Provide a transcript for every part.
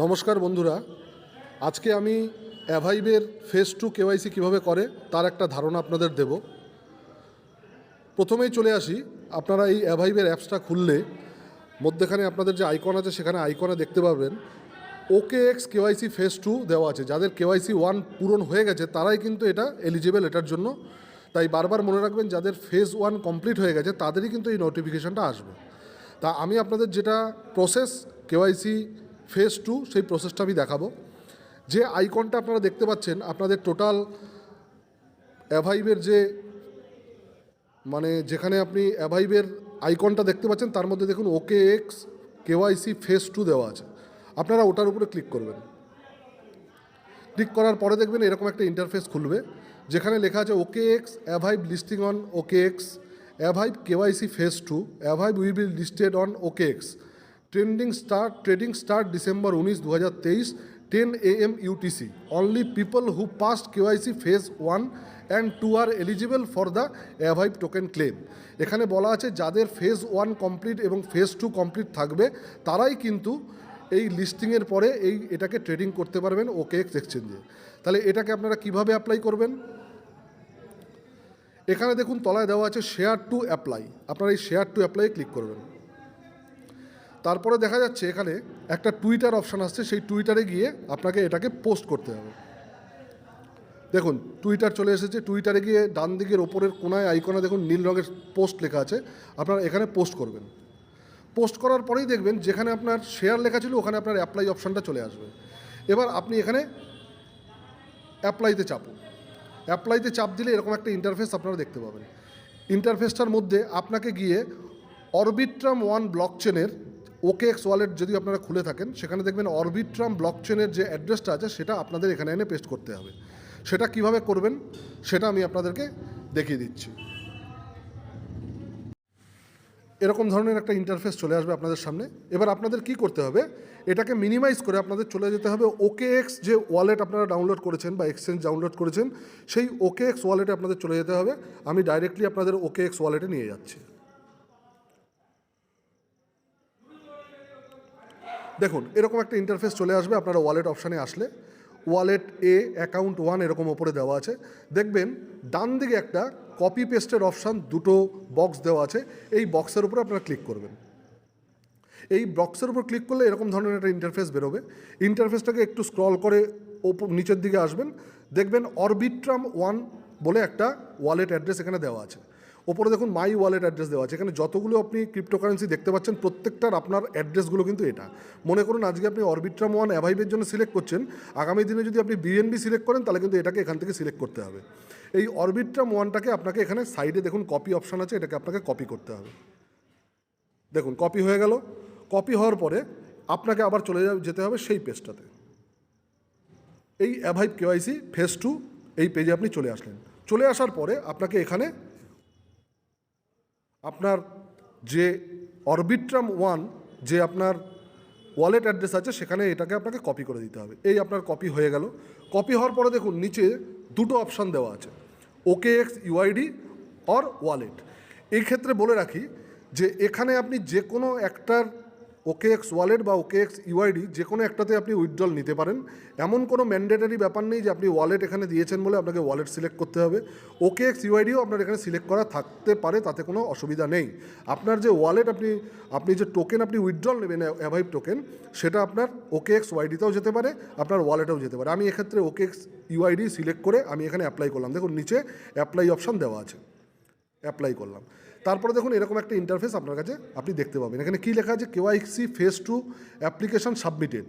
নমস্কার বন্ধুরা, আজকে আমি অ্যাভাইবের ফেজ 2 কেওয়াইসি কীভাবে করে তার একটা ধারণা আপনাদের দেব। প্রথমেই চলে আসি, আপনারা এই অ্যাভাইবের অ্যাপসটা খুললে মধ্যেখানে আপনাদের যে আইকন আছে সেখানে আইকনে দেখতে পাবেন OKX কেওয়াইসি ফেজ 2 দেওয়া আছে। যাদের কেওয়াইসি 1 পূরণ হয়ে গেছে তারাই কিন্তু এটা এলিজিবল এটার জন্য। তাই বারবার মনে রাখবেন, যাদের ফেজ 1 কমপ্লিট হয়ে গেছে তাদেরই কিন্তু এই নোটিফিকেশানটা আসবে। তা আমি আপনাদের যেটা প্রসেস কেওয়াইসি ফেজ 2 সেই প্রসেসটা আমি দেখাবো। যে আইকনটা আপনারা দেখতে পাচ্ছেন, আপনাদের টোটাল অ্যাভাইবের যে যেখানে আপনি অ্যাভাইবের আইকনটা দেখতে পাচ্ছেন তার মধ্যে দেখুন OKX কেওয়াইসি ফেজ 2 দেওয়া আছে। আপনারা ওটার উপরে ক্লিক করবেন। ক্লিক করার পরে দেখবেন এরকম একটা ইন্টারফেস খুলবে, যেখানে লেখা আছে OKX Avive listing on OKX, Avive KYC phase 2, Avive will be listed on OKX, trading start December 19, 2023, 10 AM UTC. Only people who passed KYC phase 1 and 2 are eligible for the Avive token claim. এখানে বলা আছে যাদের phase 1 complete এবং phase 2 complete থাকবে তারাই কিন্তু এই লিস্টিংয়ের পরে এটাকে ট্রেডিং করতে পারবেন OKX এক্সচেঞ্জে। তাহলে এটাকে আপনারা কিভাবে অ্যাপ্লাই করবেন? এখানে দেখুন তলায় দেওয়া আছে শেয়ার টু অ্যাপ্লাই। আপনারা এই শেয়ার টু অ্যাপ্লাই ক্লিক করবেন। তারপরে দেখা যাচ্ছে এখানে একটা টুইটার অপশান আসছে, সেই টুইটারে গিয়ে আপনাকে এটাকে পোস্ট করতে হবে। দেখুন টুইটার চলে এসেছে। টুইটারে গিয়ে ডান দিকের ওপরের কোনায় আইকনে দেখুন নীল রঙের পোস্ট লেখা আছে, আপনারা এখানে পোস্ট করবেন। পোস্ট করার পরেই দেখবেন যেখানে আপনার শেয়ার লেখা ছিল ওখানে আপনার অ্যাপ্লাই অপশানটা চলে আসবে। এবার আপনি এখানে অ্যাপ্লাইতে চাপুন। অ্যাপ্লাইতে চাপ দিলে এরকম একটা ইন্টারফেস আপনারা দেখতে পাবেন। ইন্টারফেসটার মধ্যে আপনাকে গিয়ে অরবিট্রাম 1 ব্লকচেনের OKX ওয়ালেট যদি আপনারা খুলে থাকেন, সেখানে দেখবেন অরবিট্রাম ব্লকচেনের যে অ্যাড্রেসটা আছে সেটা আপনাদের এখানে এনে পেস্ট করতে হবে। সেটা কিভাবে করবেন সেটা আমি আপনাদেরকে দেখিয়ে দিচ্ছি। এরকম ধরনের একটা ইন্টারফেস চলে আসবে আপনাদের সামনে। এবার আপনাদের কি করতে হবে, এটাকে মিনিমাইজ করে আপনাদের চলে যেতে হবে OKX যে ওয়ালেট আপনারা ডাউনলোড করেছেন বা এক্সচেঞ্জ ডাউনলোড করেছেন সেই OKX ওয়ালেটে আপনাদের চলে যেতে হবে। আমি ডাইরেক্টলি আপনাদের OKX ওয়ালেটে নিয়ে যাচ্ছি। দেখুন এরকম একটা ইন্টারফেস চলে আসবে। আপনারা ওয়ালেট অপশানে আসলে ওয়ালেট অ্যাকাউন্ট 1 এরকম ওপরে দেওয়া আছে। দেখবেন ডান দিকে একটা কপি পেস্টের অপশান দুটো বক্স দেওয়া আছে। এই বক্সের উপরে আপনারা ক্লিক করবেন। এই বক্সের উপর ক্লিক করলে এরকম ধরনের একটা ইন্টারফেস বেরোবে। ইন্টারফেসটাকে একটু স্ক্রল করে নিচের দিকে আসবেন, দেখবেন অরবিট্রাম 1 বলে একটা ওয়ালেট অ্যাড্রেস এখানে দেওয়া আছে। ওপরে দেখুন মাই ওয়ালেট অ্যাড্রেস দেওয়া আছে। এখানে যতগুলো আপনি ক্রিপ্টোকারেন্সি দেখতে পাচ্ছেন প্রত্যেকটার আপনার অ্যাড্রেসগুলো কিন্তু এটা। মনে করুন আজকে আপনি অরবিট্রাম 1 অ্যাভাইবের জন্য সিলেক্ট করছেন, আগামী দিনে যদি আপনি BNB সিলেক্ট করেন তাহলে কিন্তু এটাকে এখান থেকে সিলেক্ট করতে হবে। এই অরবিট্রাম 1টাকে আপনাকে এখানে সাইডে দেখুন কপি অপশান আছে, এটাকে আপনাকে কপি করতে হবে। দেখুন কপি হয়ে গেল। কপি হওয়ার পরে আপনাকে আবার চলে যেতে হবে সেই পেজটাতে। এই অ্যাভাইব কেওয়াইসি ফেজ 2 এই পেজে আপনি চলে আসলেন। চলে আসার পরে আপনাকে এখানে আপনার যে অরবিট্রাম 1 যে আপনার ওয়ালেট অ্যাড্রেস আছে সেখানে এটাকে আপনাকে কপি করে দিতে হবে। এই আপনার কপি হয়ে গেল। কপি হওয়ার পরে দেখুন নিচে দুটো অপশান দেওয়া আছে, OKX UID অর ওয়ালেট। এই ক্ষেত্রে বলে রাখি যে এখানে আপনি যে কোনো একটার OKX ওয়ালেট বা OKX UID যে কোনো একটাতে আপনি উইথড্রল নিতে পারেন। এমন কোনো ম্যান্ডেটারি ব্যাপার নেই যে আপনি ওয়ালেট এখানে দিয়েছেন বলে আপনাকে ওয়ালেট সিলেক্ট করতে হবে। OKX UIDও আপনার এখানে সিলেক্ট করা থাকতে পারে, তাতে কোনো অসুবিধা নেই। আপনার যে ওয়ালেট আপনি যে টোকেন আপনি উইথড্রল নেবেন অ্যাভাইব টোকেন, সেটা আপনার OKX UIDতেও যেতে পারে, আপনার ওয়ালেটেও যেতে পারে। আমি এক্ষেত্রে OKX UID সিলেক্ট করে আমি এখানে অ্যাপ্লাই করলাম। দেখুন নিচে অ্যাপ্লাই অপশান দেওয়া আছে, অ্যাপ্লাই করলাম। তারপরে দেখুন এরকম একটা ইন্টারফেস আপনার কাছে আপনি দেখতে পাবেন। এখানে কী লেখা আছে, KYC phase 2 application submitted,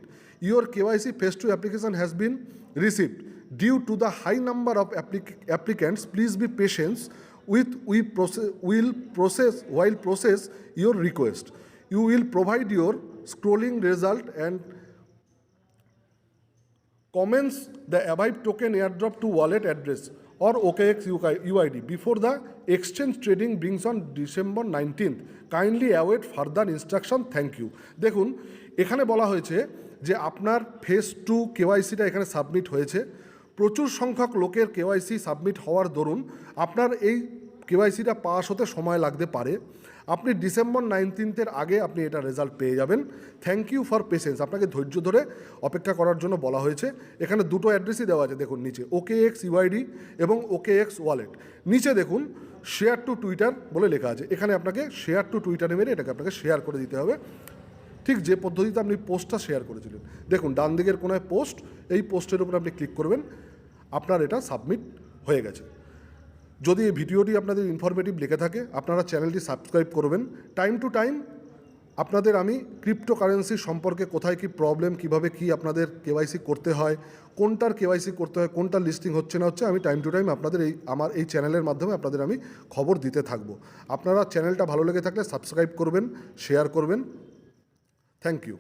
your KYC phase 2 application has been received, due to the high number of applicants please be patience will process your request, you will provide your scrolling result and commence the Avive token airdrop to wallet address or OKX UID before the exchange trading brings on December 19th. Kindly await further instruction. Thank you. দেখুন এখানে বলা হয়েছে যে আপনার phase 2 কেওয়াইসিটা এখানে submit হয়েছে। প্রচুর সংখ্যক লোকের KYC সাবমিট হওয়ার দরুন আপনার এই কেওয়াইসিটা পাস হতে সময় লাগতে পারে। আপনি ডিসেম্বর 19 আগে আপনি এটা রেজাল্ট পেয়ে যাবেন। থ্যাংক ইউ ফর পেশেন্স, আপনাকে ধৈর্য ধরে অপেক্ষা করার জন্য বলা হয়েছে। এখানে দুটো অ্যাড্রেসই দেওয়া আছে, দেখুন নিচে OKX UID এবং OKX ওয়ালেট। নিচে দেখুন শেয়ার টু টুইটার বলে লেখা আছে, এখানে আপনাকে শেয়ার টু টুইটারে মেরে এটাকে আপনাকে শেয়ার করে দিতে হবে, ঠিক যে পদ্ধতিতে আপনি পোস্টটা শেয়ার করেছিলেন। দেখুন ডান দিকের কোনায় পোস্ট, এই পোস্টের উপর আপনি ক্লিক করবেন, আপনার এটা সাবমিট হয়ে গেছে। যদি এই ভিডিওটি আপনাদের ইনফরমেটিভ লেগে থাকে আপনারা চ্যানেলটি সাবস্ক্রাইব করবেন। টাইম টু টাইম আপনাদের আমি ক্রিপ্টোকারেন্সি সম্পর্কে কোথায় কী প্রবলেম, কিভাবে কি আপনাদের কেওয়াইসি করতে হয়, কোনটার কেওয়াইসি করতে হয়, কোনটার লিস্টিং হচ্ছে না হচ্ছে, আমি টাইম টু টাইম আপনাদের আমার এই চ্যানেলের মাধ্যমে আপনাদের আমি খবর দিতে থাকবো। আপনারা চ্যানেলটা ভালো লেগে থাকলে সাবস্ক্রাইব করবেন, শেয়ার করবেন। Thank you.